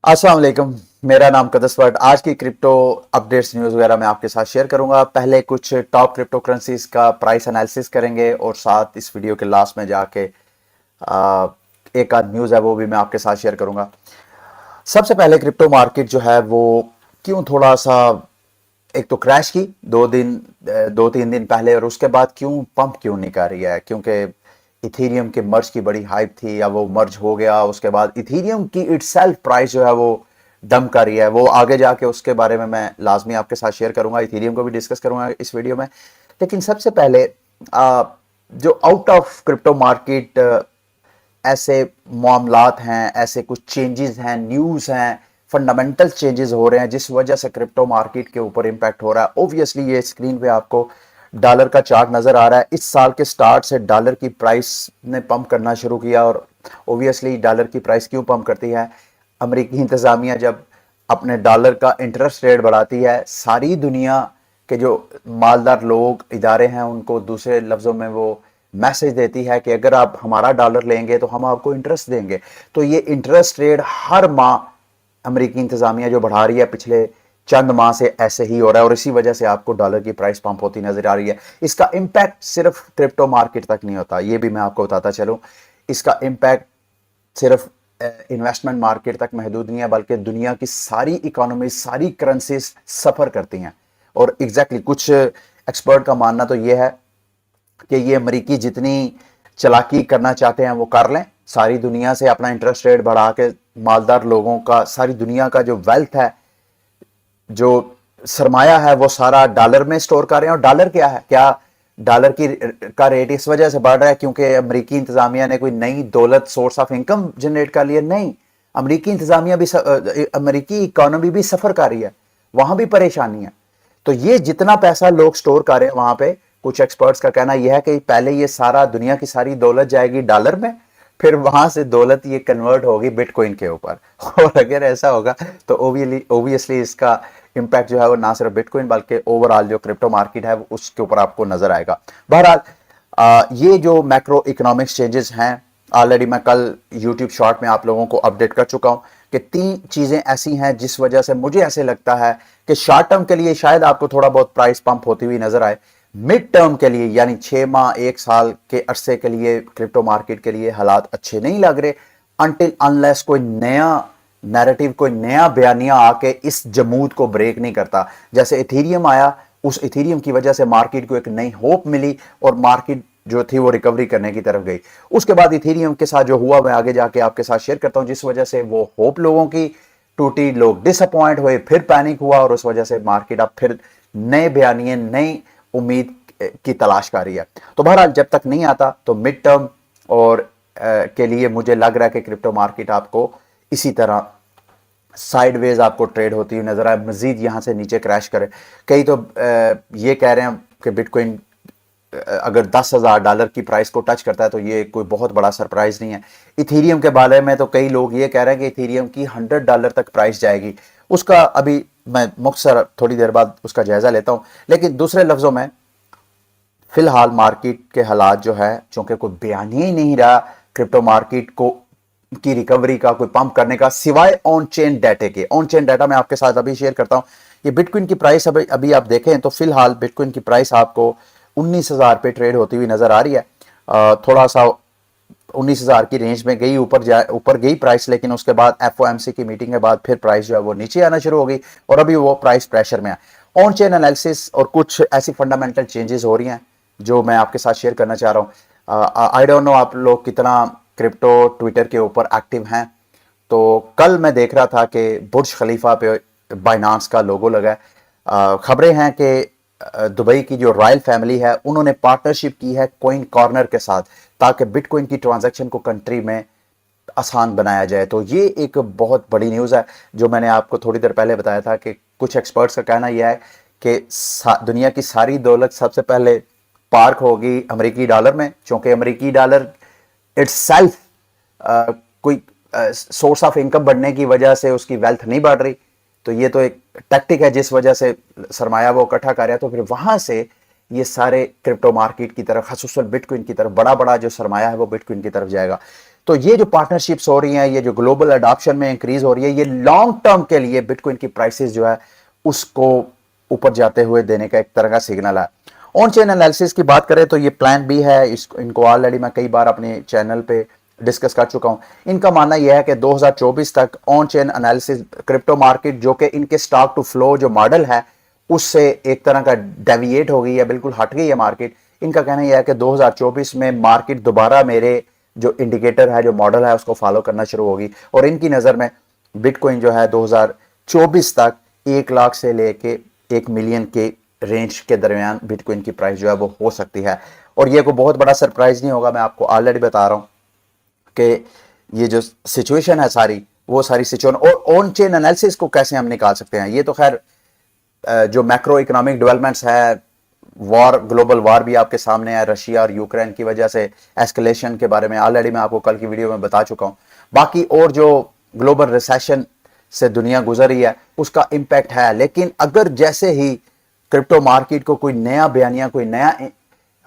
अस्सलाम वालेकुम। मेरा नाम कदस बट। आज की क्रिप्टो अपडेट्स न्यूज़ वगैरह मैं आपके साथ शेयर करूंगा। पहले कुछ टॉप क्रिप्टो करेंसीज का प्राइस एनालिसिस करेंगे और साथ इस वीडियो के लास्ट में जाके आ, एक आध न्यूज़ है वो भी मैं आपके साथ शेयर करूंगा। सबसे पहले क्रिप्टो मार्केट जो है वो क्यों थोड़ा सा एक तो क्रैश की 2-3 दिन पहले, और उसके बाद क्यों नहीं कर रही है, क्योंकि इथीरियम के मर्ज की बड़ी हाइप थी। या वो मर्ज हो गया, उसके बाद इथीरियम की इटसेल्फ प्राइस जो है वो डंप कर रही है। वो आगे जाके उसके बारे में मैं लाजमी आपके साथ शेयर करूंगा, इथीरियम को भी डिस्कस करूंगा इस वीडियो में। लेकिन सबसे पहले जो आउट ऑफ क्रिप्टो मार्केट ऐसे मामलात हैं, ऐसे कुछ चेंजेस हैं, न्यूज हैं, फंडामेंटल चेंजेस हो रहे हैं जिस वजह से क्रिप्टो मार्केट के ऊपर इंपैक्ट हो रहा है। ऑब्वियसली ये स्क्रीन पे आपको डॉलर का चार्ट नजर आ रहा है। इस साल के स्टार्ट से डॉलर की प्राइस ने पंप करना शुरू किया। और ऑब्वियसली डॉलर की प्राइस क्यों पंप करती है? अमेरिकी इंतजामिया जब अपने डॉलर का इंटरेस्ट रेट बढ़ाती है, सारी दुनिया के जो मालदार लोग, इदारे हैं, उनको दूसरे लफ्जों में वो मैसेज देती है कि अगर आप हमारा डॉलर लेंगे तो हम आपको इंटरेस्ट देंगे। तो ये इंटरेस्ट रेट हर माह अमेरिकी इंतजामिया जो बढ़ा रही है, पिछले चंद माह से ऐसे ही हो रहा है, और इसी वजह से आपको डॉलर की प्राइस पंप होती नजर आ रही है। इसका इंपैक्ट सिर्फ क्रिप्टो मार्केट तक नहीं होता, ये भी मैं आपको बताता चलूं। इसका इंपैक्ट सिर्फ इन्वेस्टमेंट मार्केट तक महदूद नहीं है, बल्कि दुनिया की सारी इकोनॉमी, सारी करेंसीज सफर करती हैं। और एग्जैक्टली कुछ एक्सपर्ट का मानना तो यह है कि ये अमेरिकी जितनी चालाकी करना चाहते हैं वो कर लें, सारी दुनिया से अपना इंटरेस्ट रेट बढ़ा के मालदार लोगों का, सारी दुनिया का जो वेल्थ है, जो सरमाया है, वो सारा डॉलर में स्टोर कर रहे हैं। और डॉलर क्या है? क्या डॉलर की का रेट इस वजह से बढ़ रहा है क्योंकि अमेरिकी इंतजामिया ने कोई नई दौलत, सोर्स ऑफ इनकम जनरेट कर लिया? नहीं, अमेरिकी इंतजामिया भी अमेरिकी इकोनॉमी भी सफर कर रही है, वहां भी परेशानी है। तो ये जितना पैसा लोग स्टोर कर रहे हैं वहां पे, कुछ एक्सपर्ट्स का कहना यह है कि पहले ये सारा दुनिया की सारी दौलत जाएगी डॉलर में, फिर वहां से दौलत ये कन्वर्ट होगी बिटकॉइन के ऊपर। और अगर ऐसा होगा तो ओबियसली इसका इम्पैक्ट जो है वो ना सिर्फ बिटकॉइन बल्कि ओवरऑल जो क्रिप्टो मार्केट है उसके ऊपर आपको नजर आएगा। बहरहाल ये जो मैक्रो इकोनॉमिक्स चेंजेस हैं, ऑलरेडी मैं कल यूट्यूब शॉर्ट में आप लोगों को अपडेट कर चुका हूं कि 3 चीजें ऐसी हैं जिस वजह से मुझे ऐसे लगता है कि शॉर्ट टर्म के लिए शायद आपको थोड़ा बहुत प्राइस पंप होती हुई नजर आए। मिड टर्म के लिए यानी 6 माह 1 साल के अरसे के लिए क्रिप्टो मार्केट के लिए हालात अच्छे नहीं लग रहे, अनटिल अनलेस कोई नया नैरेटिव, कोई नया बयानिया आके इस जमूद को ब्रेक नहीं करता। जैसे इथेरियम आया, उस इथेरियम की वजह से मार्केट को एक नई होप मिली और मार्केट जो थी वो रिकवरी करने की तरफ गई। उसके बाद इथेरियम के साथ जो हुआ मैं आगे जाके आपके साथ शेयर करता हूं, जिस वजह से वो होप लोगों की टूटी, लोग डिसअपॉइंट हुए, फिर पैनिक हुआ और उस वजह से मार्केट अब फिर नए बयानिए, नई उम्मीद की तलाश कर रही है। तो बहरहाल जब तक नहीं आता तो मिड टर्म और के लिए मुझे लग रहा है कि क्रिप्टो मार्केट आपको इसी तरह साइडवेज आपको ट्रेड होती हुई नजर आए, मजीद यहां से नीचे क्रैश करे। कई तो ये कह रहे हैं कि बिटकॉइन अगर $10,000 की प्राइस को टच करता है तो ये कोई बहुत बड़ा सरप्राइज नहीं है। इथीरियम के बारे में तो कई लोग ये कह रहे हैं कि इथीरियम की $100 तक प्राइस जाएगी। उसका अभी मैं मुख्तसर थोड़ी देर बाद उसका जायजा लेता हूं। लेकिन दूसरे लफ्जों में फिलहाल मार्केट के हालात जो है, चूंकि कोई बयान ही नहीं रहा क्रिप्टो मार्केट को की रिकवरी का, कोई पंप करने का, सिवाय ऑन चेन डाटे के। ऑन चेन डाटा मैं आपके साथ अभी शेयर करता हूं। ये बिटकॉइन की प्राइस अभी आप देखें तो फिलहाल बिटकॉइन की प्राइस आपको 19,000 पे ट्रेड होती हुई नजर आ रही है। थोड़ा सा 19,000 की रेंज में गई, ऊपर गई प्राइस, लेकिन उसके बाद एफओएमसी की मीटिंग के बाद फिर प्राइस जो है वो नीचे आना शुरू हो गई और अभी वो प्राइस प्रेशर में है। ऑन चेन एनालिसिस और कुछ ऐसी फंडामेंटल चेंजेस हो रही हैं जो मैं आपके साथ शेयर करना चाह रहा हूं। आई डोंट नो आप लोग कितना क्रिप्टो ट्विटर के ऊपर एक्टिव हैं। तो कल मैं देख रहा था कि बुर्ज खलीफा पे बाइनांस का लोगो लगा है। खबरें हैं कि दुबई की जो रॉयल फैमिली है उन्होंने पार्टनरशिप की है कॉइन कॉर्नर के साथ, ताकि बिटकॉइन की ट्रांजैक्शन को कंट्री में आसान बनाया जाए। तो ये एक बहुत बड़ी न्यूज़ है जो मैंने आपको थोड़ी देर पहले बताया था कि कुछ एक्सपर्ट्स का कहना यह है कि दुनिया की सारी दौलत सबसे पहले पार्क होगी अमेरिकी डॉलर में, क्योंकि अमेरिकी डॉलर इट्स सेल्फ कोई सोर्स ऑफ इनकम बढ़ने की वजह से उसकी वेल्थ नहीं बढ़ रही। तो ये तो एक टैक्टिक है जिस वजह से सरमाया वो इकट्ठा कर रहा है। तो फिर वहां से ये सारे क्रिप्टो मार्केट की तरफ, खसूसन बिटकॉइन की तरफ, बड़ा बड़ा जो सरमाया है वो बिटकॉइन की तरफ जाएगा। तो ये जो पार्टनरशिप्स हो रही हैं, ये जो ग्लोबल अडॉप्शन में इंक्रीज हो रही है, ये लॉन्ग टर्म के लिए बिटकॉइन की प्राइसेस जो है उसको ऊपर जाते हुए देने का एक तरह का सिग्नल है। ऑन चेन एनालिसिस की बात करें तो ये प्लान भी है, इनको ऑलरेडी मैं कई बार अपने चैनल पे डिस्कस कर चुका हूं। इनका मानना यह है कि 2024 तक on chain analysis crypto market जो कि इनके स्टॉक टू फ्लो जो मॉडल है उससे एक तरह का डेविएट हो गई है, बिल्कुल हट गई है मार्केट। इनका कहना यह है कि 2024 में मार्केट दोबारा मेरे जो इंडिकेटर है, जो मॉडल है, उसको फॉलो करना शुरू होगी और इनकी नज़र में बिटकॉइन जो है 2024 तक 1 लाख से लेके 1 मिलियन के रेंज के दरमियान बिटकॉइन की प्राइस जो है वो हो सकती है। और ये कोई बहुत बड़ा सरप्राइज नहीं होगा, मैं आपको ऑलरेडी बता रहा हूं कि ये जो सिचुएशन है सारी, वो सारी सिचुएशन और ऑन चेन एनालिसिस को कैसे हम निकाल सकते हैं। ये तो खैर जो मैक्रो इकोनॉमिक डेवलपमेंट्स है, वॉर, ग्लोबल वॉर भी आपके सामने है, रशिया और यूक्रेन की वजह से एस्केलेशन के बारे में ऑलरेडी मैं आपको कल की वीडियो में बता चुका हूं। बाकी और जो ग्लोबल रिसेशन से दुनिया गुजर रही है उसका इंपैक्ट है, लेकिन अगर जैसे ही क्रिप्टो मार्केट को कोई नया बयानिया, कोई नया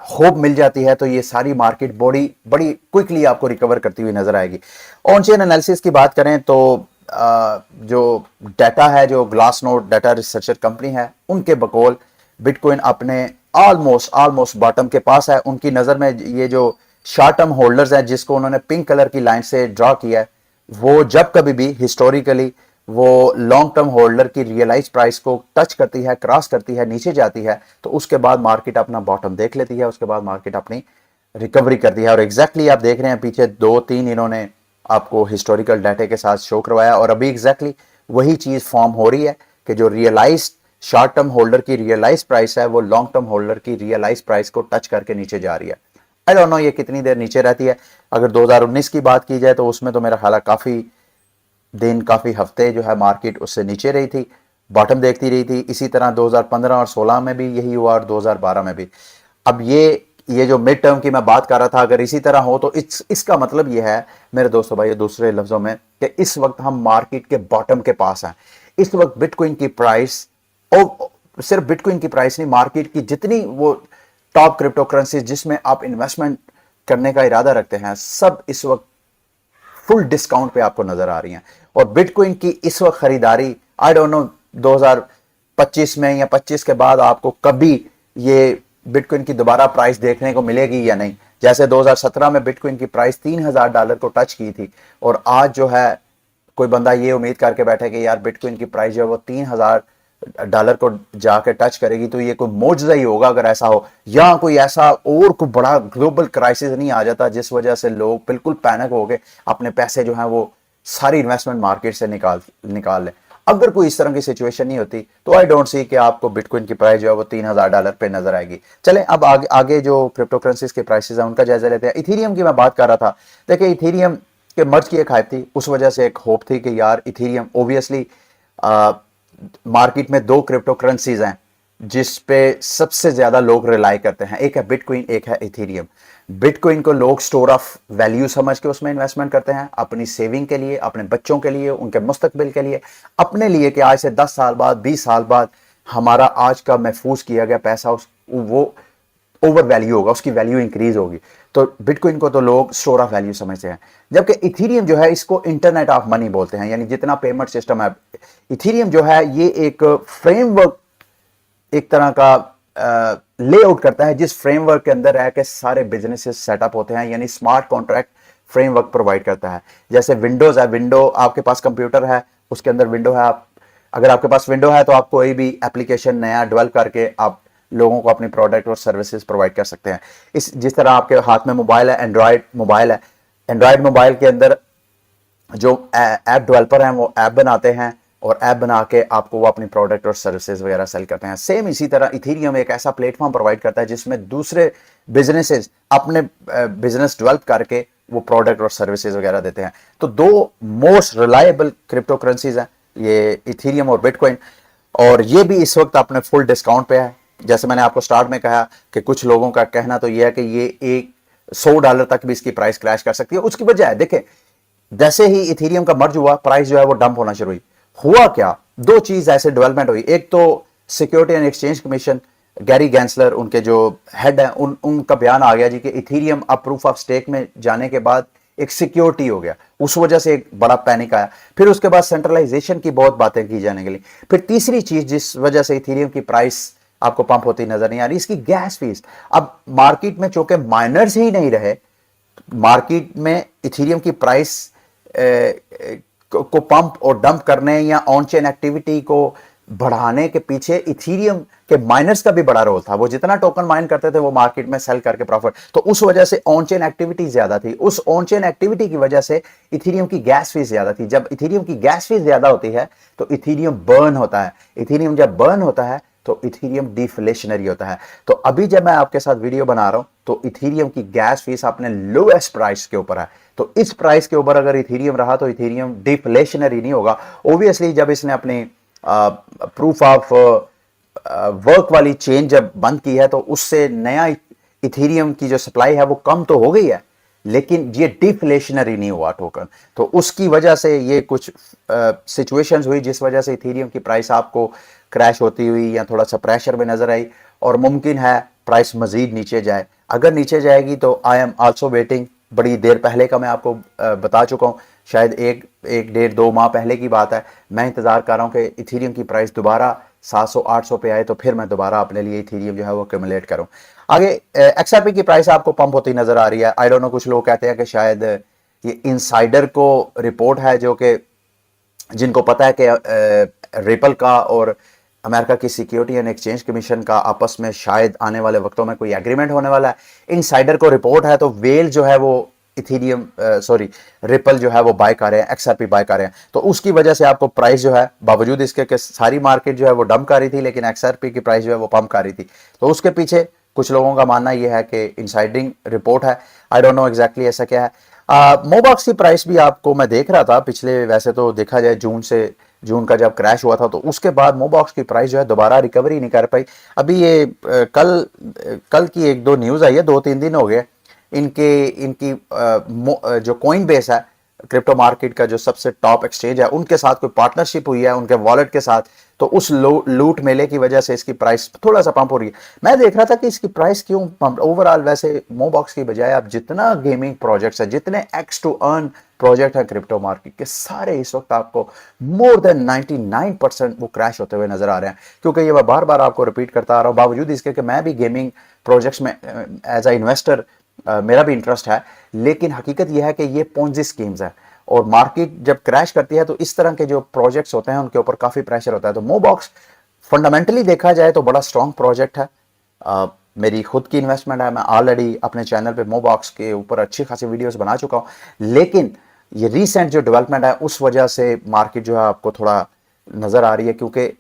होप मिल जाती है तो ये सारी मार्केट बड़ी बड़ी क्विकली आपको रिकवर करती हुई नजर आएगी। ऑन चेन एनालिसिस की बात करें तो जो डाटा है, जो ग्लासनोड डाटा रिसर्चर कंपनी है, उनके बकौल बिटकॉइन अपने ऑलमोस्ट बॉटम के पास है। उनकी नज़र में ये जो शॉर्ट टर्म होल्डर्स हैं, जिसको उन्होंने पिंक कलर की लाइन से ड्रॉ किया है, वो जब कभी भी हिस्टोरिकली वो लॉन्ग टर्म होल्डर की रियलाइज प्राइस को टच करती है, क्रॉस करती है, नीचे जाती है, तो उसके बाद मार्केट अपना बॉटम देख लेती है, उसके बाद मार्केट अपनी रिकवरी करती है। और एग्जैक्टली आप देख रहे हैं पीछे 2-3 इन्होंने आपको हिस्टोरिकल डाटा के साथ शो करवाया और अभी एग्जैक्टली वही चीज फॉर्म हो रही है कि जो रियलाइज शॉर्ट टर्म होल्डर की रियलाइज प्राइस है वो लॉन्ग टर्म होल्डर की रियलाइज प्राइस को टच करके नीचे जा रही है। आई डोंट नो ये कितनी देर नीचे रहती है। अगर 2019 की बात की जाए तो उसमें तो मेरा ख्याल है काफी दिन, काफी हफ्ते जो है मार्केट उससे नीचे रही थी, बॉटम देखती रही थी। इसी तरह 2015 और 16 में भी यही हुआ और 2012 में भी। अब ये जो मिड टर्म की मैं बात कर रहा था, अगर इसी तरह हो तो इसका मतलब ये है मेरे दोस्तों भाई, दूसरे लफ्जों में, कि इस वक्त हम मार्केट के बॉटम के पास हैं। इस वक्त बिटकॉइन की प्राइस, और सिर्फ बिटकॉइन की प्राइस नहीं, मार्केट की जितनी वो टॉप क्रिप्टो करेंसी जिसमें आप इन्वेस्टमेंट करने का इरादा रखते हैं, सब इस वक्त फुल डिस्काउंट पे आपको नजर आ रही हैं। और बिटकॉइन की इस वक्त खरीदारी, आई डोंट नो 2025 में या 25 के बाद आपको कभी ये बिटकॉइन की दोबारा प्राइस देखने को मिलेगी या नहीं। जैसे 2017 में बिटकॉइन की प्राइस $3000 को टच की थी और आज जो है कोई बंदा ये उम्मीद करके बैठे कि यार बिटकॉइन की प्राइस जो है वो $3000 को जाके टच करेगी, तो ये कोई मौजज़ा ही होगा अगर ऐसा हो, या कोई ऐसा और कोई बड़ा ग्लोबल क्राइसिस नहीं आ जाता जिस वजह से लोग बिल्कुल पैनिक हो गए, अपने पैसे जो हैं वो सारी इन्वेस्टमेंट मार्केट से निकाल लें। अगर कोई इस तरह की सिचुएशन नहीं होती तो आई डोंट सी कि आपको बिटकॉइन की प्राइस जो है वो $3000 पे नजर आएगी। चलें अब आगे जो क्रिप्टो करेंसीज के प्राइसेस हैं उनका जायजा लेते हैं। इथेरियम की मैं बात कर रहा था। देखिए इथेरियम के मर्ज की एक हाइप थी, उस वजह से एक होप थी कि यार इथेरियम, ओबियसली मार्केट में 2 क्रिप्टो करेंसीज हैं जिस पे सबसे ज्यादा लोग रिलाई करते हैं, एक है बिटकॉइन, एक है इथेरियम। बिटकॉइन को लोग स्टोर ऑफ वैल्यू समझ के उसमें इन्वेस्टमेंट करते हैं, अपनी सेविंग के लिए, अपने बच्चों के लिए, उनके मुस्तकबिल के लिए, अपने लिए कि आज से 10 साल बाद, 20 साल बाद हमारा आज का महफूज किया गया पैसा वो ओवर वैल्यू होगा, उसकी वैल्यू इंक्रीज होगी। तो बिटकॉइन को तो लोग स्टोर ऑफ वैल्यू समझते हैं, जबकि इथेरियम जो है इसको इंटरनेट ऑफ मनी बोलते हैं। यानी जितना पेमेंट सिस्टम है, इथेरियम जो है ये एक फ्रेमवर्क, एक तरह का लेआउट करता है जिस फ्रेमवर्क के अंदर रह के सारे बिजनेसेस सेटअप होते हैं। यानी स्मार्ट कॉन्ट्रैक्ट फ्रेमवर्क प्रोवाइड करता है। जैसे विंडोज है, विंडो आपके पास कंप्यूटर है, उसके अंदर विंडो है, आप अगर आपके पास विंडो है तो आप कोई भी एप्लीकेशन नया डेवलप करके आप लोगों को अपनी प्रोडक्ट और सर्विसेज प्रोवाइड कर सकते हैं। जिस तरह आपके हाथ में मोबाइल है, एंड्रॉयड मोबाइल है, एंड्रॉयड मोबाइल के अंदर जो ऐप डेवलपर हैं वो ऐप बनाते हैं और ऐप बना के आपको वो अपनी प्रोडक्ट और सर्विसेज वगैरह सेल करते हैं। सेम इसी तरह इथेरियम एक ऐसा प्लेटफॉर्म प्रोवाइड करता है जिसमें दूसरे बिजनेसेस अपने बिजनेस डेवलप करके वो प्रोडक्ट और सर्विसेज वगैरह देते हैं। तो 2 मोस्ट रिलायबल क्रिप्टो करेंसीज हैं, ये इथेरियम और बिटकॉइन, और ये भी इस वक्त अपने फुल डिस्काउंट पे है। जैसे मैंने आपको स्टार्ट में कहा कि कुछ लोगों का कहना तो यह है कि ये $100 तक भी इसकी प्राइस क्रैश कर सकती है। उसकी वजह है, देखें जैसे ही इथेरियम का मर्ज हुआ, प्राइस जो है वो डंप होना शुरू हुई। हुआ क्या, 2 चीज ऐसे डेवलपमेंट हुई। एक तो security and exchange commission, Gary Gensler उनके जो हेड हैं, उनका बयान आ गया जी कि इथेरियम अब प्रूफ ऑफ स्टेक में जाने के बाद एक सिक्योरिटी हो गया, उस वजह से एक बड़ा पैनिक आया। फिर उसके बाद सेंट्रलाइजेशन की बहुत बातें की जाने के लिए। फिर तीसरी चीज जिस वजह से इथेरियम की प्राइस आपको पंप होती नजर नहीं आ रही, इसकी गैस फीस। अब मार्केट में चूंकि माइनर्स ही नहीं रहे, मार्केट में इथेरियम की प्राइस को पंप और डंप करने या ऑन चेन एक्टिविटी को बढ़ाने के पीछे इथेरियम के माइनर्स का भी बड़ा रोल था। वो जितना टोकन माइन करते थे वो मार्केट में सेल करके प्रॉफिट, तो उस वजह से ऑन चेन एक्टिविटी ज्यादा थी। उस ऑन चेन एक्टिविटी की वजह से इथेरियम की गैस फीस ज्यादा थी। जब इथेरियम की गैस फीस ज्यादा होती है तो इथेरियम बर्न होता है। इथेरियम जब बर्न होता है तो इथेरियम डिफ्लेशनरी होता है। तो अभी जब मैं आपके साथ वीडियो बना रहा हूं तो इथेरियम की गैस फीस अपने लोएस्ट प्राइस के ऊपर है। तो इस प्राइस के ऊपर अगर इथेरियम रहा तो इथेरियम डिफ्लेशनरी नहीं होगा। ओब्वियसली जब इसने अपनी प्रूफ ऑफ वर्क वाली चेन जब बंद की है तो उससे नया इथेरियम की जो सप्लाई है वो कम तो हो गई है, लेकिन ये डिफ्लेशनरी नहीं हुआ टोकन। तो उसकी वजह से ये कुछ सिचुएशंस हुई जिस वजह से इथेरियम की प्राइस आपको क्रैश होती हुई या थोड़ा सा प्रेशर में नजर आई, और मुमकिन है प्राइस मजीद नीचे जाए। अगर नीचे जाएगी तो आई एम आल्सो वेटिंग। बड़ी देर पहले का मैं आपको बता चुका हूं, शायद एक 1.5-2 माह पहले की बात है। मैं इंतजार कर रहा हूं कि इथेरियम की प्राइस दोबारा 700-800 पे आए तो फिर मैं दोबारा अपने लिए इथेरियम जो है वो एक्यूमुलेट करूं। आगे एक्सआरपी की प्राइस आपको पंप होती नजर आ रही है। आई डोंट नो, कुछ लोग कहते हैं कि शायद ये इनसाइडर को रिपोर्ट है, जो कि जिनको पता है कि रिपल का और अमेरिका की सिक्योरिटी एंड एक्सचेंज कमीशन का आपस में शायद आने वाले वक्तों में कोई एग्रीमेंट होने वाला है। इनसाइडर को रिपोर्ट है तो वेल जो है वो इथेरियम रिपल जो है वो बाय कर रहे हैं, एक्सआरपी बाय कर रहे हैं। तो उसकी वजह से आपको प्राइस जो है, बावजूद इसके कि सारी मार्केट जो है वो डंप कर रही थी, लेकिन एक्सआरपी की प्राइस जो है वो पंप कर रही थी। तो उसके पीछे कुछ लोगों का मानना यह है कि इनसाइडिंग रिपोर्ट है। आई डोंट नो एग्जैक्टली ऐसा क्या है। मोबॉक्स की प्राइस भी आपको मैं देख रहा था पिछले, वैसे तो देखा जाए जून का जब क्रैश हुआ था तो उसके बाद मोबॉक्स की प्राइस जो है दोबारा रिकवरी नहीं कर पाई। अभी ये कल की 1-2 न्यूज आई है, 2-3 दिन हो गए। इनकी जो कॉइन बेस है, क्रिप्टो मार्केट का जो सबसे टॉप एक्सचेंज है, उनके साथ कोई पार्टनरशिप हुई है उनके वॉलेट के साथ। तो उस लूट मेले की वजह से इसकी प्राइस थोड़ा सा पंप हो रही है। मैं देख रहा था कि इसकी प्राइस क्यों पंप। ओवरऑल वैसे मोबॉक्स की बजाय आप जितना गेमिंग प्रोजेक्ट्स है, जितने एक्स टू अर्न प्रोजेक्ट है क्रिप्टो मार्केट के, सारे इस वक्त आपको मोर देन 99% वो क्रैश होते हुए नजर आ रहे हैं। क्योंकि ये मैं बार बार आपको रिपीट करता आ रहा हूं, बावजूद इसके कि मैं भी गेमिंग प्रोजेक्ट्स में एज ए इन्वेस्टर मेरा भी इंटरेस्ट है, लेकिन हकीकत यह है कि ये पोंजी स्कीम्स है और मार्केट जब क्रैश करती है तो इस तरह के जो प्रोजेक्ट्स होते हैं उनके ऊपर काफी प्रेशर होता है। तो मोबॉक्स फंडामेंटली देखा जाए तो बड़ा स्ट्रॉन्ग प्रोजेक्ट है। मेरी खुद की इन्वेस्टमेंट है। मैं ऑलरेडी अपने चैनल पे मोबॉक्स के ऊपर अच्छी खासी वीडियोस बना चुका हूं, लेकिन ये रीसेंट जो डेवलपमेंट है उस वजह से मार्केट जो है आपको थोड़ा नजर आ रही है। क्योंकि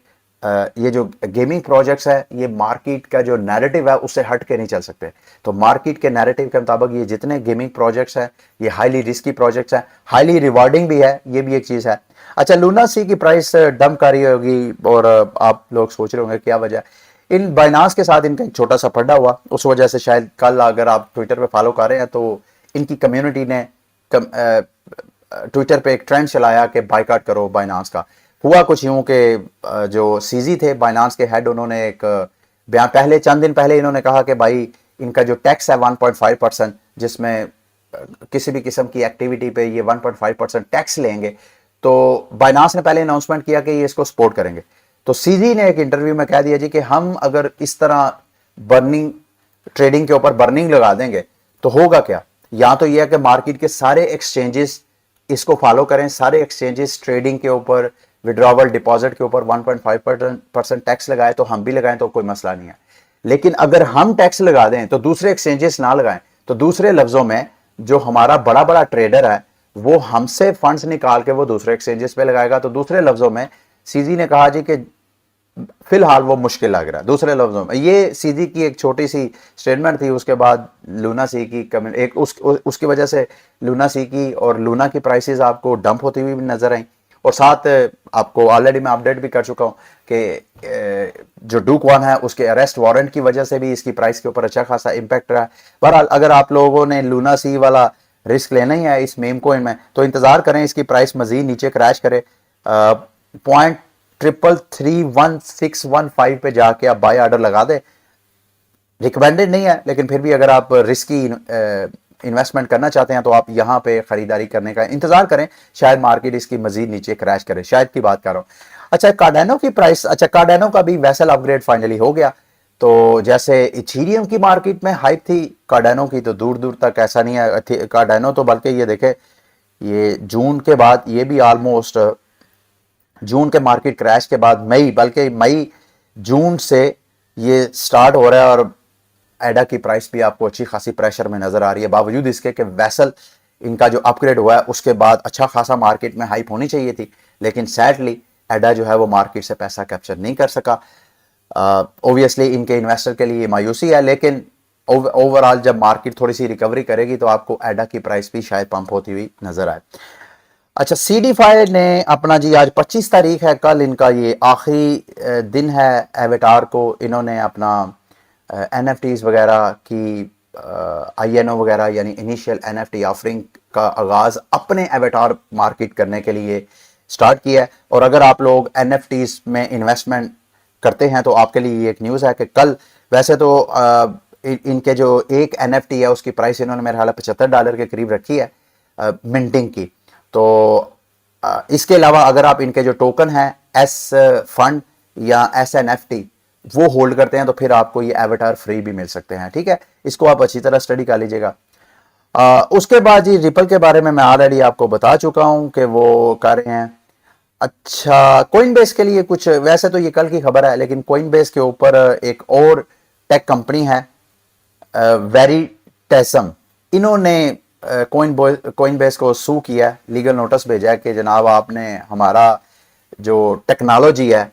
ये जो गेमिंग प्रोजेक्ट्स है, ये मार्केट का जो नैरेटिव है उससे हट के नहीं चल सकते। तो मार्केट के नैरेटिव के मुताबिक ये जितने गेमिंग प्रोजेक्ट्स हैं ये हाईली रिस्की प्रोजेक्ट्स हैं, हाईली रिवार्डिंग भी है, ये भी एक चीज है। अच्छा, लूना सी की प्राइस डंप कर रही होगी और आप लोग सोच रहे होंगे क्या वजह। इन बाइनांस के साथ इनका एक छोटा सा फड्डा हुआ, उस वजह से शायद कल, अगर आप ट्विटर पे फॉलो कर रहे हैं तो इनकी कम्युनिटी ने ट्विटर पे एक ट्रेंड चलाया कि बाइकआउट करो बाइनांस का। हुआ कुछ यूं कि जो सीजी थे बाइनांस के हेड, उन्होंने एक बयान पहले, चंद दिन पहले इन्होंने कहा कि भाई इनका जो टैक्स है 1.5%, जिसमें किसी भी किस्म की एक्टिविटी पे ये 1.5% टैक्स लेंगे, तो बाइनांस ने पहले अनाउंसमेंट किया कि ये इसको सपोर्ट करेंगे। तो सीजी ने एक इंटरव्यू में कह दिया जी कि हम अगर इस तरह बर्निंग ट्रेडिंग के ऊपर बर्निंग लगा देंगे तो होगा क्या। या तो यह है कि मार्केट के सारे एक्सचेंजेस इसको फॉलो करें, सारे एक्सचेंजेस ट्रेडिंग के ऊपर, विड्रॉवल डिपॉजिट के ऊपर 1.5% टैक्स लगाए, तो हम भी लगाएं तो कोई मसला नहीं है। लेकिन अगर हम टैक्स लगा दें तो दूसरे एक्सचेंजेस ना लगाएं। तो दूसरे लफ्जों में जो हमारा बड़ा बड़ा ट्रेडर है वो हमसे फंड्स निकाल के वो दूसरे एक्सचेंजेस पे लगाएगा। तो दूसरे लफ्जों में सीजी ने कहा जी कि फिलहाल वो मुश्किल लग रहा है। दूसरे लफ्जों में ये सीजी की एक छोटी सी स्टेटमेंट थी। उसके बाद लूना सी की एक उसकी वजह से लूना सी की और लूना की प्राइसेस आपको डंप होती हुई नजर आई। और साथ आपको ऑलरेडी मैं अपडेट भी कर चुका हूं कि जो डूक वन है उसके अरेस्ट वारंट की वजह से भी इसकी प्राइस के ऊपर अच्छा खासा इंपैक्ट रहा है। बहरहाल अगर आप लोगों ने लूना सी वाला रिस्क लेना ही है इस मेम कोइन में, तो इंतजार करें इसकी प्राइस मजीद नीचे क्रैश करे। 0.331615 पे जाके आप बाय ऑर्डर लगा दे। रिकमेंडेड नहीं है, लेकिन फिर भी अगर आप रिस्की इन्वेस्टमेंट करना चाहते हैं तो आप यहाँ पे खरीदारी करने का इंतजार करें, शायद मार्केट इसकी मजीद नीचे क्रैश करे, शायद की बात कर रहा हूँ। अच्छा, कार्डानो की प्राइस, अच्छा कार्डानो का भी वेसल अपग्रेड फाइनली हो गया। तो जैसे इथीरियम की मार्केट में हाइप थी, कार्डानो की तो दूर दूर तक ऐसा नहीं है। कार्डानो तो बल्कि ये देखे, ये जून के बाद, ये भी ऑलमोस्ट जून के मार्केट क्रैश के बाद मई, बल्कि मई जून से ये स्टार्ट हो रहा है और एडा की प्राइस भी आपको अच्छी खासी प्रेशर में नजर आ रही है, बावजूद इसके कि वेसल इनका जो अपग्रेड हुआ है उसके बाद अच्छा खासा मार्केट में हाइप होनी चाहिए थी, लेकिन सैडली एडा जो है वो मार्केट से पैसा कैप्चर नहीं कर सका। ऑब्वियसली इनके इन्वेस्टर के लिए मायूसी है, लेकिन ओवरऑल जब मार्केट थोड़ी सी रिकवरी करेगी तो आपको एडा की प्राइस भी शायद पंप होती हुई नजर आए। अच्छा, CD5 ने अपना जी, आज 25 तारीख है, कल इनका ये आखिरी दिन है एवेटार को। इन्होंने अपना NFTs वगैरह की INO वगैरह यानी इनिशियल NFT ऑफरिंग का आगाज अपने एवेटार मार्केट करने के लिए स्टार्ट किया है। और अगर आप लोग NFTs में इन्वेस्टमेंट करते हैं तो आपके लिए ये एक न्यूज़ है कि कल, वैसे तो इनके जो एक NFT है उसकी प्राइस इन्होंने मेरे ख्याल $75 के करीब रखी है मिंटिंग की। तो इसके अलावा अगर आप इनके जो टोकन हैं S फंड या SNFT वो होल्ड करते हैं तो फिर आपको ये एवेटार फ्री भी मिल सकते हैं। ठीक है, इसको आप अच्छी तरह स्टडी कर लीजिएगा। उसके बाद जी रिपल के बारे में मैं ऑलरेडी आपको बता चुका हूं कि वो कर रहे हैं। अच्छा, कोइनबेस के लिए कुछ, वैसे तो ये कल की खबर है, लेकिन कोइनबेस के ऊपर एक और टेक कंपनी है वेरिटेसम, इन्होंने कोइनबेस को सू किया, लीगल नोटिस भेजा है कि जनाब आपने हमारा जो टेक्नोलॉजी है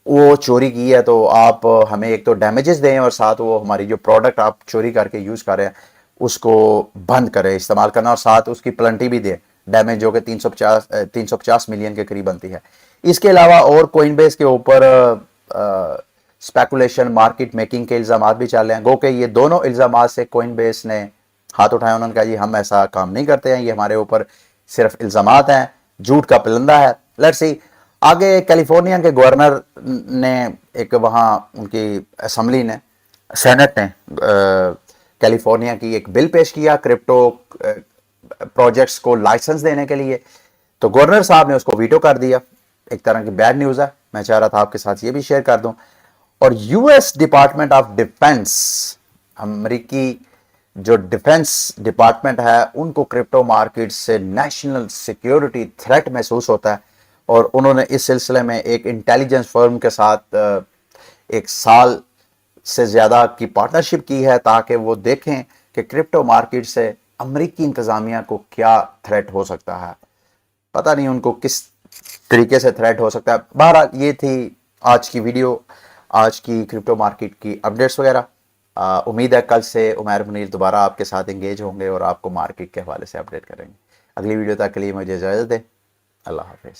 वो चोरी की है, तो आप हमें एक तो डैमेजेस दें और साथ वो हमारी जो प्रोडक्ट आप चोरी करके यूज़ कर रहे हैं उसको बंद करें इस्तेमाल करना, और साथ उसकी प्लेंटी भी दें, डैमेज जो कि 350 मिलियन के करीब बनती है। इसके अलावा और कोइनबेस के ऊपर स्पेकुलेशन, मार्केट मेकिंग के इल्ज़ाम भी चल रहे हैं। गो के ये दोनों इल्ज़ाम से कोइनबेस ने हाथ उठाया, उन्होंने कहा जी हम ऐसा काम नहीं करते हैं, ये हमारे ऊपर सिर्फ इल्ज़ाम हैं, झूठ का परिंदा है। लेट्स सी आगे। कैलिफोर्निया के गवर्नर ने एक, वहाँ उनकी असेंबली ने, सेनेट ने कैलिफोर्निया की एक बिल पेश किया क्रिप्टो प्रोजेक्ट्स को लाइसेंस देने के लिए, तो गवर्नर साहब ने उसको वीटो कर दिया। एक तरह की बैड न्यूज़ है, मैं चाह रहा था आपके साथ ये भी शेयर कर दूं। और US डिपार्टमेंट ऑफ डिफेंस, अमेरिकी जो डिफेंस डिपार्टमेंट है, उनको क्रिप्टो मार्केट से नेशनल सिक्योरिटी थ्रेट महसूस होता है, और उन्होंने इस सिलसिले में एक इंटेलिजेंस फर्म के साथ 1 साल से ज़्यादा की पार्टनरशिप की है ताकि वो देखें कि क्रिप्टो मार्केट से अमेरिकी इंतज़ामिया को क्या थ्रेट हो सकता है। पता नहीं उनको किस तरीके से थ्रेट हो सकता है। बहरहाल ये थी आज की वीडियो, आज की क्रिप्टो मार्केट की अपडेट्स वगैरह। उम्मीद है कल से उमैर मुनीर दोबारा आपके साथ इंगेज होंगे और आपको मार्केट के हवाले से अपडेट करेंगे। अगली वीडियो तक के लिए मुझे इजाज़त दें। अल्लाह हाफिज़।